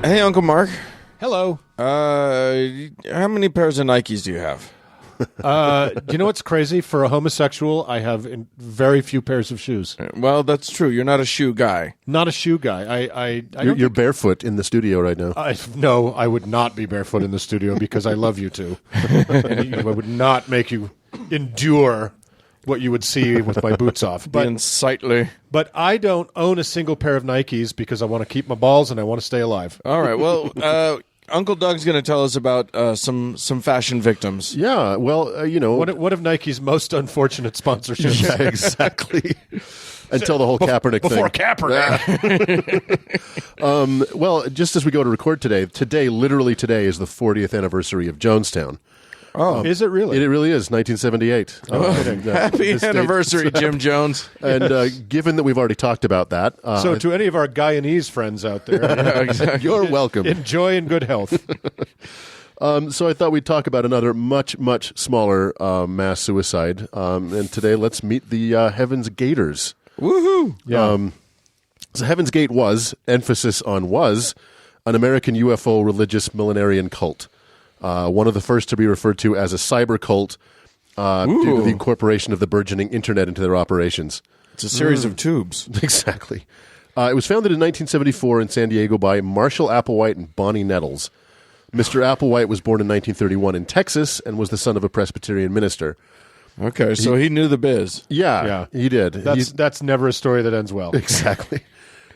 Hey, Uncle Mark. Hello. How many pairs of Nikes do you have? Do you know what's crazy? For a homosexual, I have very few pairs of shoes. Well, that's true. You're not a shoe guy. Not a shoe guy. You're barefoot in the studio right now. No, I would not be barefoot in the studio because I love you two. And I would not make you endure what you would see with my boots off. Being sightly. But I don't own a single pair of Nikes because I want to keep my balls and I want to stay alive. All right. Well, Uncle Doug's going to tell us about some fashion victims. Yeah, well, One of Nike's most unfortunate sponsorships. Yeah, exactly. Until the whole Kaepernick thing. Before Kaepernick. Well, just as we go to record literally today, is the 40th anniversary of Jonestown. Oh, is it really? It really is, 1978. Happy anniversary, Jim Jones. And given that we've already talked about that... so to any of our Guyanese friends out there, exactly. You're welcome. Enjoy and good health. So I thought we'd talk about another much, much smaller mass suicide. And today, let's meet the Heaven's Gators. Woohoo! Yeah. So Heaven's Gate was, emphasis on was, an American UFO religious millenarian cult. One of the first to be referred to as a cyber cult due to the incorporation of the burgeoning internet into their operations. It's a series of tubes. Exactly. It was founded in 1974 in San Diego by Marshall Applewhite and Bonnie Nettles. Mr. Applewhite was born in 1931 in Texas and was the son of a Presbyterian minister. Okay, so he knew the biz. Yeah, he did. That's never a story that ends well. Exactly.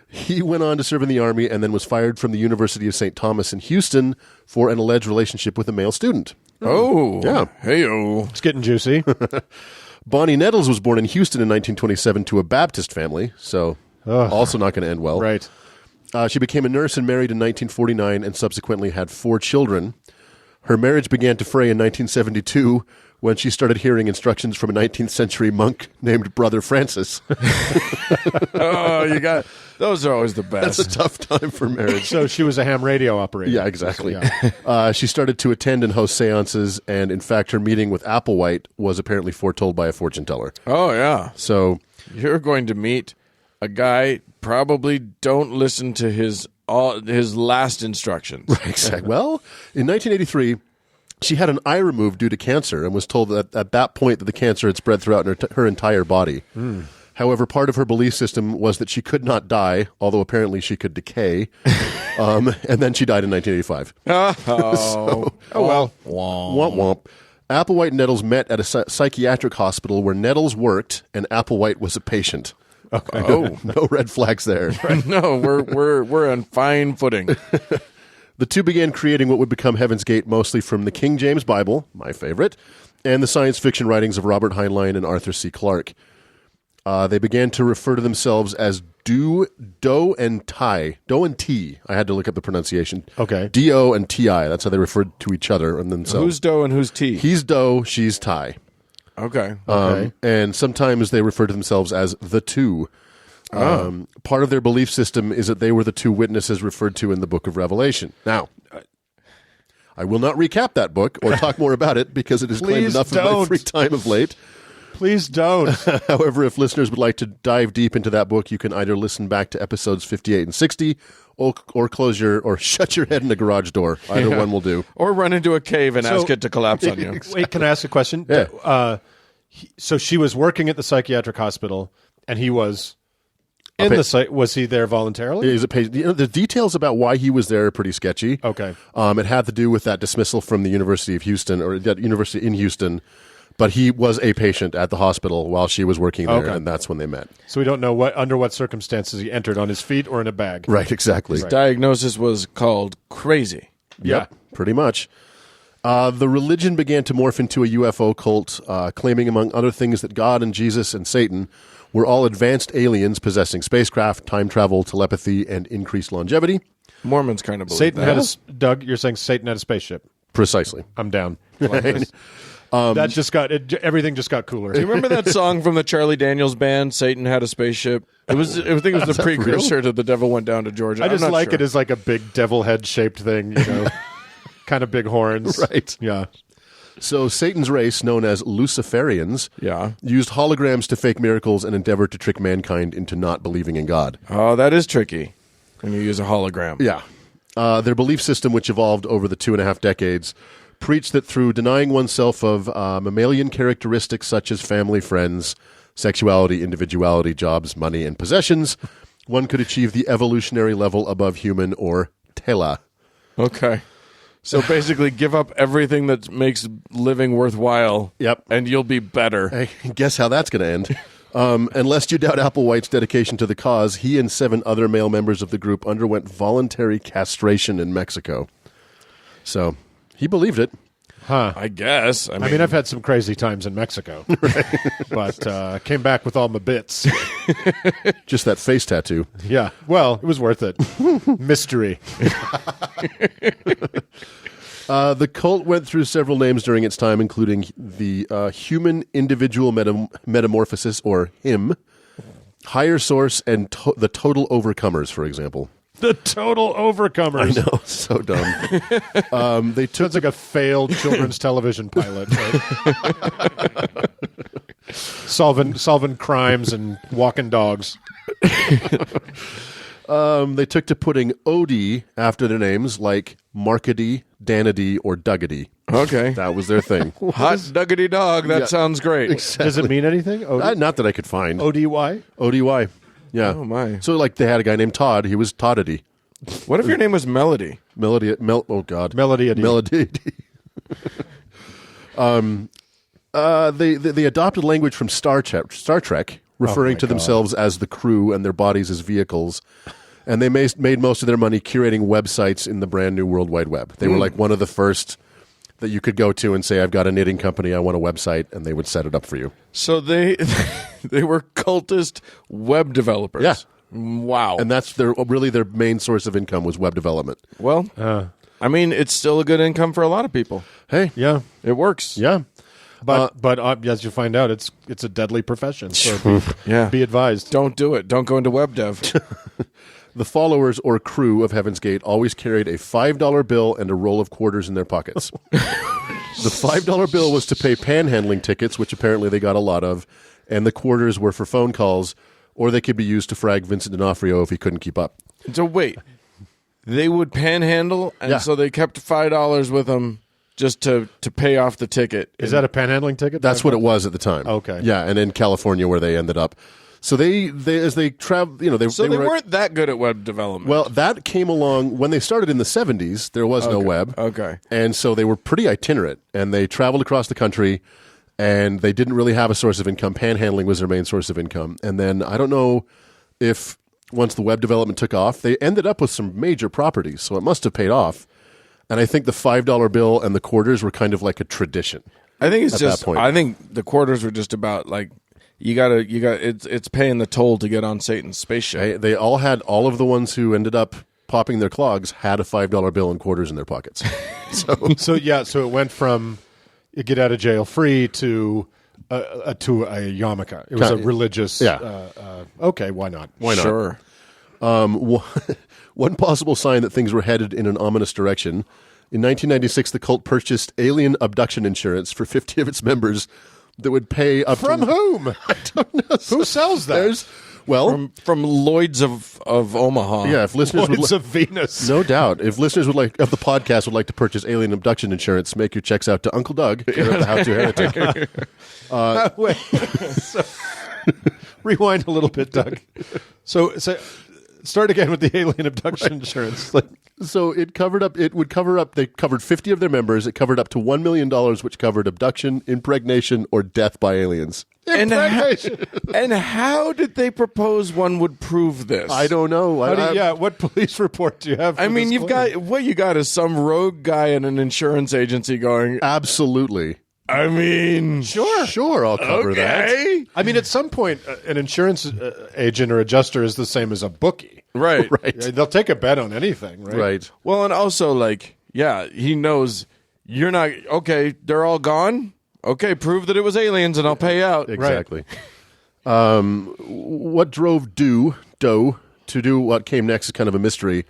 He went on to serve in the Army and then was fired from the University of St. Thomas in Houston for an alleged relationship with a male student. Oh. Yeah. Hey-o. It's getting juicy. Bonnie Nettles was born in Houston in 1927 to a Baptist family, so also not going to end well. Right. She became a nurse and married in 1949 and subsequently had 4 children. Her marriage began to fray in 1972 when she started hearing instructions from a 19th century monk named Brother Francis. Oh, those are always the best. That's a tough time for marriage. So she was a ham radio operator. Yeah, exactly. Yeah. She started to attend and host seances, and in fact, her meeting with Applewhite was apparently foretold by a fortune teller. Oh, yeah. So you're going to meet a guy, probably don't listen to his last instructions. Right, exactly. Well, in 1983... she had an eye removed due to cancer and was told that at that point that the cancer had spread throughout her entire body. However, part of her belief system was that she could not die, although apparently she could decay. And then she died in 1985. Oh well. Womp womp. Applewhite and Nettles met at a psychiatric hospital where Nettles worked and Applewhite was a patient. Okay. Oh, no red flags there. No, we're on fine footing. The two began creating what would become Heaven's Gate mostly from the King James Bible, my favorite, and the science fiction writings of Robert Heinlein and Arthur C. Clarke. They began to refer to themselves as Do and Ti. Do and T. I had to look up the pronunciation. Okay. D-O and T-I. That's how they referred to each other and themselves. Who's Do and who's T? He's Do, she's Ti. Okay. And sometimes they refer to themselves as the two. Part of their belief system is that they were the two witnesses referred to in the book of Revelation. Now, I will not recap that book or talk more about it because it has claimed enough of my free time of late. Please don't. However, if listeners would like to dive deep into that book, you can either listen back to episodes 58 and 60 or shut your head in a garage door. Either one will do. Or run into a cave and ask it to collapse on you. Wait, can I ask a question? Yeah. So she was working at the psychiatric hospital, and he was in the site. Was he there voluntarily? The details about why he was there are pretty sketchy. Okay. It had to do with that dismissal from the University of Houston, or that university in Houston. But he was a patient at the hospital while she was working there, and that's when they met. So we don't know under what circumstances he entered, on his feet or in a bag. Right, exactly. His diagnosis was called crazy. Yep, pretty much. The religion began to morph into a UFO cult, claiming, among other things, that God and Jesus and Satan were all advanced aliens possessing spacecraft, time travel, telepathy, and increased longevity. Mormons kind of believe Satan that. Doug, you're saying Satan had a spaceship. Precisely. I'm down. Everything just got cooler. Do you remember that song from the Charlie Daniels Band, Satan Had a Spaceship? I think it was the precursor to The Devil Went Down to Georgia. I just like it as like a big devil head shaped thing, kind of big horns. Right. Yeah. So Satan's race, known as Luciferians, used holograms to fake miracles and endeavored to trick mankind into not believing in God. Oh, that is tricky when you use a hologram. Yeah. Their belief system, which evolved over the 2.5 decades, preached that through denying oneself of mammalian characteristics such as family, friends, sexuality, individuality, jobs, money, and possessions, one could achieve the evolutionary level above human, or tela. Okay. So basically, give up everything that makes living worthwhile. Yep. And you'll be better. Hey, guess how that's going to end. And lest you doubt Applewhite's dedication to the cause, he and 7 other male members of the group underwent voluntary castration in Mexico. So he believed it. Huh. I guess. I mean, I've had some crazy times in Mexico, but came back with all my bits. Just that face tattoo. Yeah. Well, it was worth it. Mystery. The cult went through several names during its time, including the Human Individual Metamorphosis, or HIM, Higher Source, and the Total Overcomers, for example. The Total Overcomers. I know, so dumb. They took Sounds like a failed children's television pilot. Right? solving crimes and walking dogs. They took to putting OD after their names, like Markady, Danady, or Duggity. Okay. That was their thing. Hot duggity dog. That sounds great. Exactly. Does it mean anything? Not that I could find. ODY? ODY. Yeah. Oh, my. So, like, they had a guy named Todd. He was Toddity. What if your name was Melody? Oh, God. Melody. They adopted language from Star Trek, referring to themselves as the crew and their bodies as vehicles. And they made most of their money curating websites in the brand new World Wide Web. They were like one of the first that you could go to and say, I've got a knitting company, I want a website, and they would set it up for you. So they were cultist web developers. Yeah. Wow. And that's really their main source of income was web development. Well, I mean, it's still a good income for a lot of people. Hey. Yeah. It works. Yeah. But as you find out, it's a deadly profession. So be advised. Don't do it. Don't go into web dev. The followers or crew of Heaven's Gate always carried a $5 bill and a roll of quarters in their pockets. The $5 bill was to pay panhandling tickets, which apparently they got a lot of, and the quarters were for phone calls, or they could be used to frag Vincent D'Onofrio if he couldn't keep up. So wait, they would panhandle, and so they kept $5 with them just to pay off the ticket. Is that a panhandling ticket? That's what it was at the time. Okay. Yeah, and in California where they ended up. So they as they traveled, they weren't that good at web development. Well, that came along when they started in the 70s. There was no web. Okay. And so they were pretty itinerant, and they traveled across the country, and they didn't really have a source of income. Panhandling was their main source of income. And then I don't know if once the web development took off, they ended up with some major properties, so it must have paid off. And I think the $5 bill and the quarters were kind of like a tradition. I think it's at just that point. I think the quarters were just about like it's paying the toll to get on Satan's spaceship. They all of the ones who ended up popping their clogs had a $5 bill and quarters in their pockets. So it went from you get out of jail free to a yarmulke. It was a religious. Yeah. Okay, why not? Why not? Sure. One possible sign that things were headed in an ominous direction. In 1996, the cult purchased alien abduction insurance for 50 of its members that would pay up From to... whom? I don't know. Who sells that? From Lloyd's of Omaha. Yeah, if listeners Lloyd's of Venus. No doubt. If listeners of the podcast would like to purchase alien abduction insurance, make your checks out to Uncle Doug, care of the How to Heretic. Wait. Rewind a little bit, Doug. So start again with the alien abduction insurance. So it would cover up, they covered 50 of their members. It covered up to $1 million, which covered abduction, impregnation, or death by aliens. And how did they propose one would prove this? I don't know. What police report do you have? I mean, you got is some rogue guy in an insurance agency going, absolutely. I mean, Sure, I'll cover that. I mean, at some point, an insurance agent or adjuster is the same as a bookie. Right. They'll take a bet on anything, right? Right. Well, and also, he knows you're not, okay, they're all gone? Okay, prove that it was aliens and I'll pay out. Exactly. Right. What drove Doe to do what came next is kind of a mystery,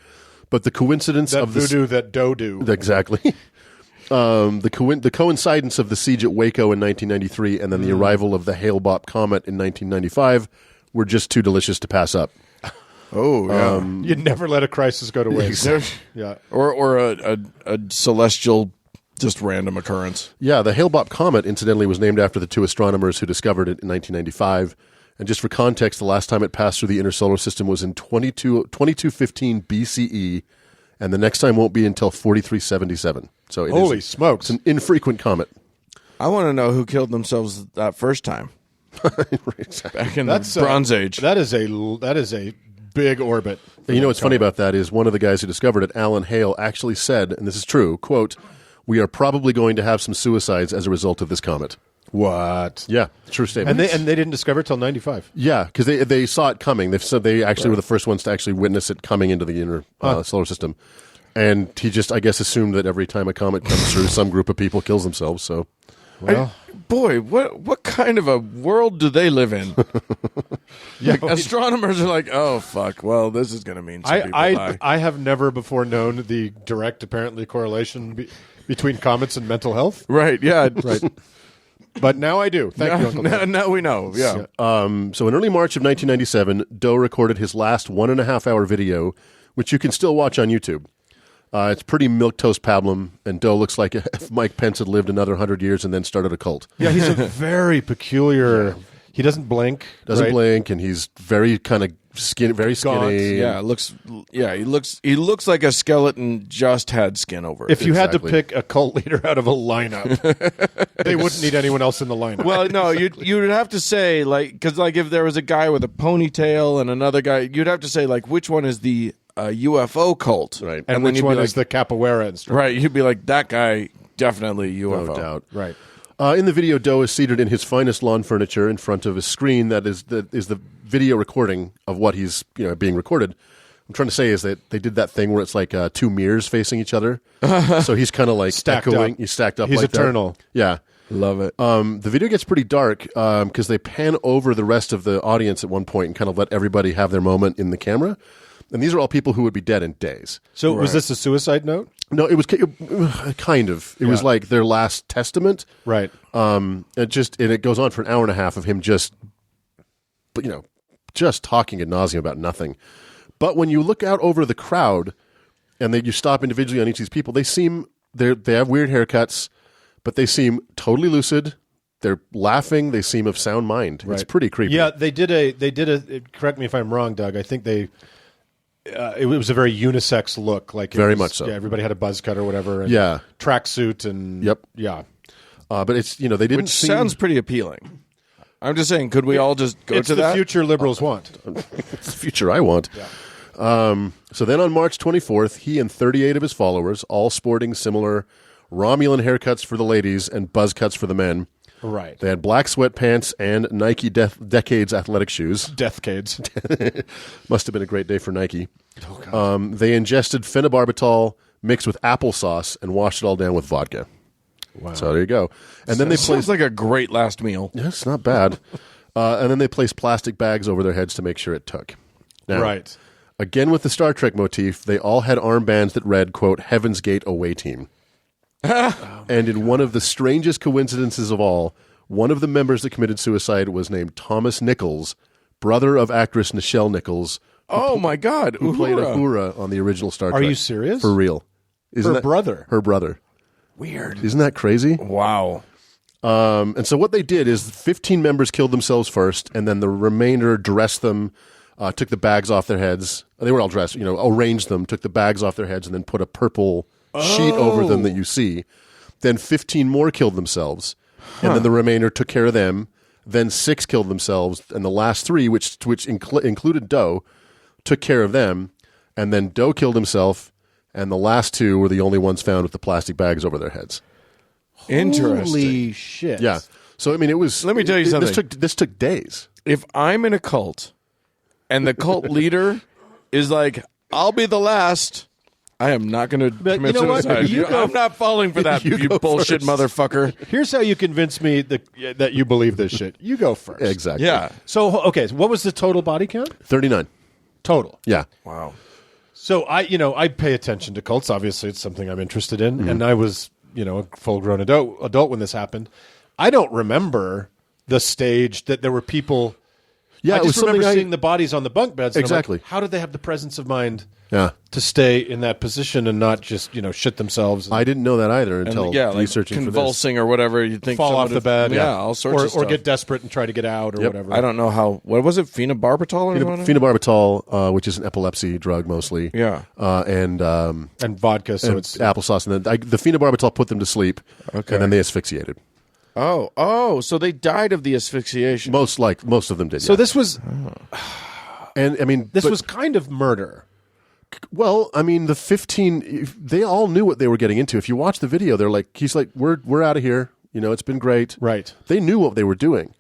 but the coincidence of voodoo that Doe do. Exactly. The coincidence of the siege at Waco in 1993 and then the arrival of the Hale-Bopp comet in 1995 were just too delicious to pass up. Oh, yeah. You never let a crisis go to waste. Yeah. Or a celestial, just random occurrence. Yeah, the Hale-Bopp comet, incidentally, was named after the two astronomers who discovered it in 1995. And just for context, the last time it passed through the inner solar system was in 2215 BCE, and the next time won't be until 4377. So Holy smokes. It's an infrequent comet. I want to know who killed themselves that first time. Back in the Bronze Age. That is a big orbit. And you know what's funny about that is one of the guys who discovered it, Alan Hale, actually said, and this is true, quote, "We are probably going to have some suicides as a result of this comet." What? Yeah, true statement. And they didn't discover it till 95. Yeah, because they saw it coming. They said they actually were the first ones to actually witness it coming into the inner solar system. And he just, I guess, assumed that every time a comet comes through, some group of people kills themselves. So, boy, what kind of a world do they live in? Like, astronomers are like, oh fuck, well, this is going to mean some people die. I have never before known the direct, apparently, correlation between comets and mental health. Right? Yeah. Right. But now I do. Thank you, Uncle Ben. Now we know. Yeah. So in early March of 1997, Doe recorded his last 1.5-hour video, which you can still watch on YouTube. It's pretty milquetoast pablum, and Doe looks like if Mike Pence had lived another 100 years and then started a cult. Yeah, he's a very peculiar. He doesn't blink. Doesn't right? blink, and he's very kind of very skinny. Yeah, he looks like a skeleton just had skin over it. If you had to pick a cult leader out of a lineup, they wouldn't need anyone else in the lineup. Well, no, you'd have to say, like, because like if there was a guy with a ponytail and another guy, you'd have to say, like, which one is the UFO cult, right? And which one is the capoeira instructor, right? You'd be like, that guy definitely UFO, No doubt, right? In the video, Doe is seated in his finest lawn furniture in front of a screen that is the video recording of what he's being recorded. I'm trying to say is that they did that thing where it's like two mirrors facing each other, so he's kind of like stacked echoing. Up. He's stacked up. He's like eternal. That. Yeah, love it. The video gets pretty dark because they pan over the rest of the audience at one point and kind of let everybody have their moment in the camera. And these are all people who would be dead in days. So was this a suicide note? No, it was kind of. It was like their last testament. Right. It goes on for an hour and a half of him just talking ad nauseum about nothing. But when you look out over the crowd and you stop individually on each of these people, they have weird haircuts, but they seem totally lucid. They're laughing. They seem of sound mind. Right. It's pretty creepy. Yeah, they did a. Correct me if I'm wrong, Doug. I think they. It was a very unisex look, like very much so. Yeah, everybody had a buzz cut or whatever. And yeah, tracksuit and yep, yeah. But it's they didn't. Which sounds pretty appealing. I'm just saying, could we all just go to that? It's the future liberals want. It's the future I want. Yeah. So then on March 24th, he and 38 of his followers, all sporting similar Romulan haircuts for the ladies and buzz cuts for the men. Right. They had black sweatpants and Nike Decades athletic shoes. Deathcades. Must have been a great day for Nike. Oh, God. They ingested phenobarbital mixed with applesauce and washed it all down with vodka. Wow. So there you go. And then they sounds like a great last meal. Yeah, it's not bad. And then they placed plastic bags over their heads to make sure it took. Now, right. Again with the Star Trek motif, they all had armbands that read, quote, Heaven's Gate Away Team. And in one of the strangest coincidences of all, one of the members that committed suicide was named Thomas Nichols, brother of actress Nichelle Nichols. Oh, my God. Who played Uhura on the original Star Trek. Are you serious? For real. Her brother. Her brother. Weird. Isn't that crazy? Wow. And so what they did is 15 members killed themselves first, and then the remainder dressed them, took the bags off their heads. They were all dressed, arranged them, took the bags off their heads, and then put a purple sheet over them that you see. Then 15 more killed themselves, and then the remainder took care of them. Then 6 killed themselves, and the last 3, which included Doe, took care of them. And then Doe killed himself, and the last 2 were the only ones found with the plastic bags over their heads. Interesting. Holy shit. Yeah. So, I mean, it was... Let me tell you something. This took days. If I'm in a cult, and the cult leader is like, I'll be the last... I am not going to commit suicide. I'm not falling for that, you bullshit first. Motherfucker. Here's how you convince me that you believe this shit. You go first. Exactly. Yeah. So, okay, so what was the total body count? 39. Total. Yeah. Wow. So, I pay attention to cults. Obviously, it's something I'm interested in. Mm-hmm. And I was, a full-grown adult when this happened. I don't remember the stage that there were people... Yeah, I it was just remember something seeing the bodies on the bunk beds. And I'm like, Exactly. how did they have the presence of mind Yeah. to stay in that position and not just shit themselves? I didn't know that either until like researching convulsing or whatever. You think fall off the bed, all sorts of stuff. or get desperate and try to get out or whatever. I don't know how. What was it? Phenobarbital or for this. Phenobarbital, which is an epilepsy drug mostly. Yeah. And vodka, so and it's applesauce, and then the phenobarbital put them to sleep, Okay. and then they asphyxiated. Oh, so they died of the asphyxiation. Most of them did. so yeah. this was and I mean, this was kind of murder. well, I mean, the 15, they all knew what they were getting into. If you watch the video, they're like, he's like, we're out of here. It's been great. Right. They knew what they were doing,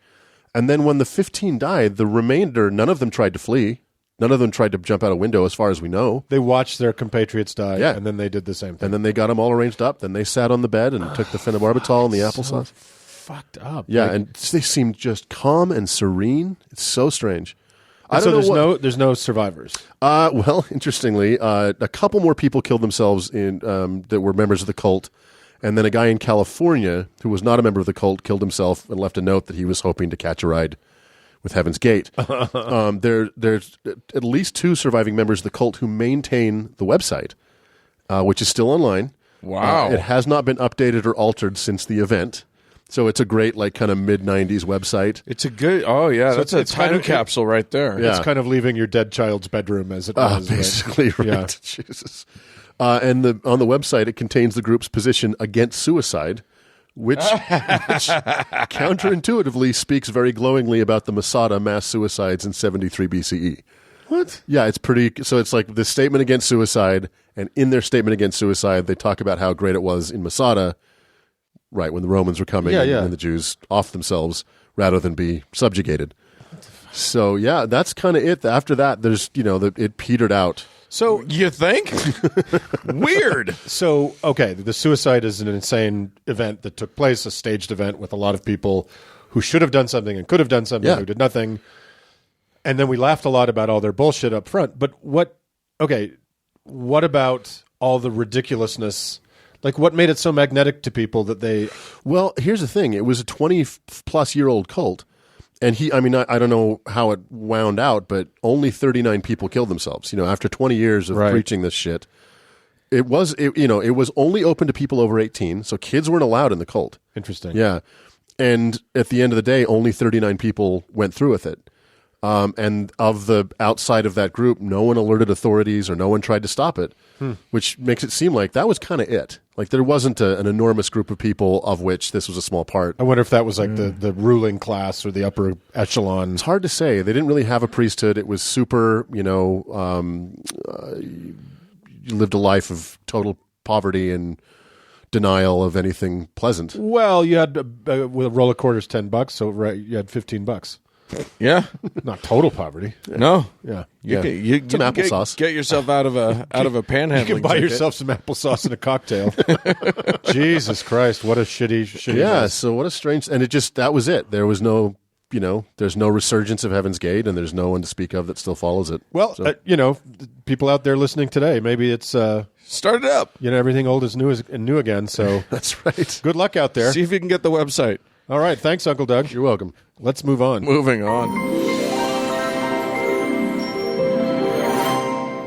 and then when the 15 died, the remainder, none of them tried to flee. None of them tried to jump out a window, as far as we know. They watched their compatriots die, Yeah. and then they did the same thing. And then they got them all arranged up. Then they sat on the bed and took the phenobarbital and the applesauce. Fucked up. Yeah, and they seemed just calm and serene. It's so strange. I don't so know there's no survivors. Well, interestingly, a couple more people killed themselves in that were members of the cult, and then a guy in California who was not a member of the cult killed himself and left a note that he was hoping to catch a ride with Heaven's Gate. There's at least 2 surviving members of the cult who maintain the website, which is still online. Wow. It has not been updated or altered since the event. So it's a great, like, kind of mid-90s website. It's a good. Oh yeah, that's a it's kind time of- capsule right there. Yeah. It's kind of leaving your dead child's bedroom as it was. right? Basically, right. Yeah. Jesus. And on the website, it contains the group's position against suicide, which counterintuitively speaks very glowingly about the Masada mass suicides in 73 BCE. What? Yeah, it's pretty. So it's like the statement against suicide, and in their statement against suicide, they talk about how great it was in Masada, right, when the Romans were coming and the Jews off themselves rather than be subjugated. So, yeah, that's kind of it. After that, there's, it petered out. So You think? Weird. So, okay, the suicide is an insane event that took place, a staged event with a lot of people who should have done something and could have done something, who did nothing. And then we laughed a lot about all their bullshit up front. But what about all the ridiculousness? Like, what made it so magnetic to people that they... Well, here's the thing. It was a 20-plus-year-old cult. And I don't know how it wound out, but only 39 people killed themselves. After 20 years of preaching this shit, it was only open to people over 18, so kids weren't allowed in the cult. Interesting. Yeah, and at the end of the day, only 39 people went through with it. And of the outside of that group, no one alerted authorities or no one tried to stop it, which makes it seem like that was kind of it. Like there wasn't an enormous group of people of which this was a small part. I wonder if that was like the ruling class or the upper echelon. It's hard to say. They didn't really have a priesthood. It was super, you lived a life of total poverty and denial of anything pleasant. Well, you had with a roll of quarters $10, so you had $15. Yeah. Not total poverty. No. Yeah. You Some applesauce. Get yourself out of a panhandling. You can buy ticket. yourself some applesauce and a cocktail. Jesus Christ, what a shitty Yeah, mess. so what a strange... And that was it. There was no, there's no resurgence of Heaven's Gate, and there's no one to speak of that still follows it. Well, So- people out there listening today, maybe it's, Start it up. everything old is new again, so That's right. good luck out there. See if you can get the website. All right, thanks, Uncle Doug. You're welcome. Let's move on. Moving on.